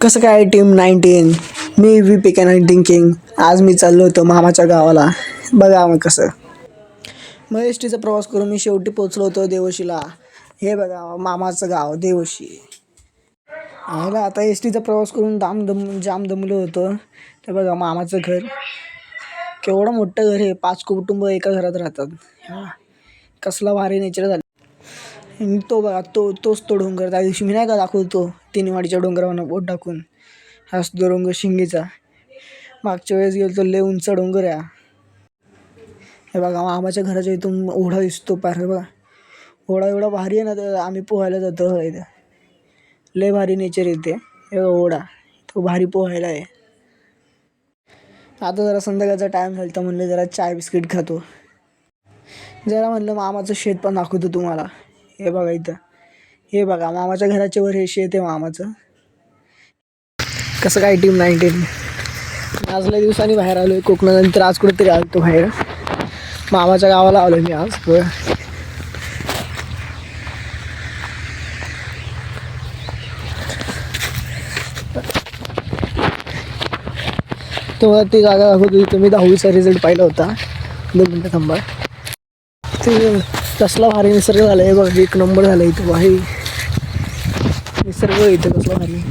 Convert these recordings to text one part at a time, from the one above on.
कसं काय टीम 19. मी VPK 19 king. आज मी चाललो होतो मामाच्या गावाला. बघा मग कसं मग एस टीचा प्रवास करून मी शेवटी पोचलो होतो देवशीला. हे बघा मामाचं गाव देवशी. ह्याला आता एस टीचा प्रवास करून जाम दमलो होतो. ते बघा मामाचं घर, केवढं मोठं घर आहे. 5 कुटुंब एका घरात राहतात. कसला भारी नेचर झालं. तो बघा तोच तो डोंगर त्या दिवशी मी नाही का दाखवतो तिनवाडीच्या डोंगरावर बोट टाकून. हाच तो डोंगर शिंगीचा. मागच्या वेळेस गेलो तो लय उंच डोंगर आहे. हे बघा मामाच्या घराच्या इथून ओढा दिसतो पार. हे बघा ओढा एवढा भारी आहे ना, तर आम्ही पोहायला जातो इथं. लय भारी नेचर येते. हे बघा ओढा तो भारी पोहायला आहे. आता जरा संध्याकाळचा टाईम झाला तर म्हणलं जरा चाय बिस्किट खातो. जरा म्हणलं मामाचं शेत पण दाखवतो तुम्हाला. हे बघा इथं, हे बघा मामाच्या घराच्या वर हे शेत आहे मामाचं. कसं काय टीम 19. आज लय दिवसांनी बाहेर आलो आहे कोकणानंतर. आज कुठेतरी आलो तो बाहेर. मामाच्या गावाला आलो मी आज. तुम्हाला ती जागा दाखवतो. इथं मी 10वीचा रिझल्ट पाहिला होता. 2 मिनटं थांबा. ते कसला भारी निसर्ग झाला आहे बघ. 1 नंबर झाला इथं भारी निसर्ग. इथं कसला भारी.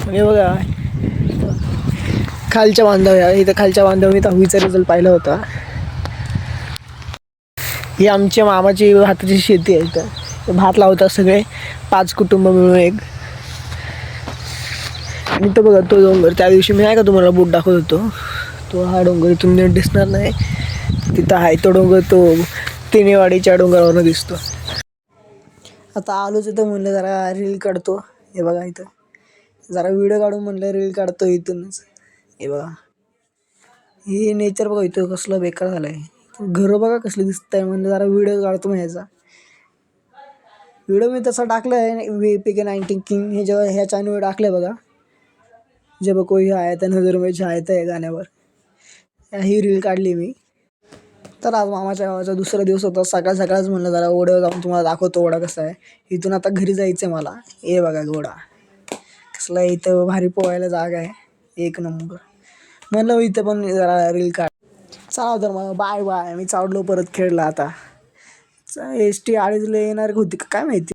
आणि बघा खालच्या बांधाव्या, इथं खालच्या बांधाव्या मी 10वीचा रिझल्ट पाहिला होता. ही आमच्या मामाची भाताची शेती आहे. इथं भात लावतात सगळे 5 कुटुंब मिळून एक. आणि तो बघा तो डोंगर, त्या दिवशी मी नाही का तुम्हाला बोट दाखवत होतो, तो हा डोंगर इथून नीट दिसणार नाही. तिथं आहे तो डोंगर, तो तिनेवाडीच्या डोंगरावरून दिसतो. आता आलोच इथं म्हणलं जरा रील काढतो. हे बघा इथं जरा व्हिडिओ काढून म्हणलं रील काढतो इथूनच. हे बघा हे नेचर बघा इथं कसलं बेकार झालं आहे. घरं बघा कसली दिसत आहे. म्हणलं जरा व्हिडिओ काढतो. मग ह्याचा व्हिडिओ मी तसा टाकला आहे VPK 19 किंग हे जेव्हा ह्या चॅनलवर टाकलं बघा. जब कोई आया था नजर में छाया था या गाण्यावर ही रील काढली मी. तर आज मामाच्या गावाचा दुसरा दिवस होता. सकाळच म्हणलं जरा ओढ्यावर जाऊन तुम्हाला दाखवतो ओढा कसा आहे. इथून आता घरी जायचं आहे मला. हे बघा ओढा कसला आहे. इथं भारी पोहायला जागा आहे 1 नंबर. म्हणलं इथं पण जरा रील काढ. चला तर मग बाय बाय. मी चावडलो परत खेळला. आता ST 2:30 येणार होती का काय माहिती.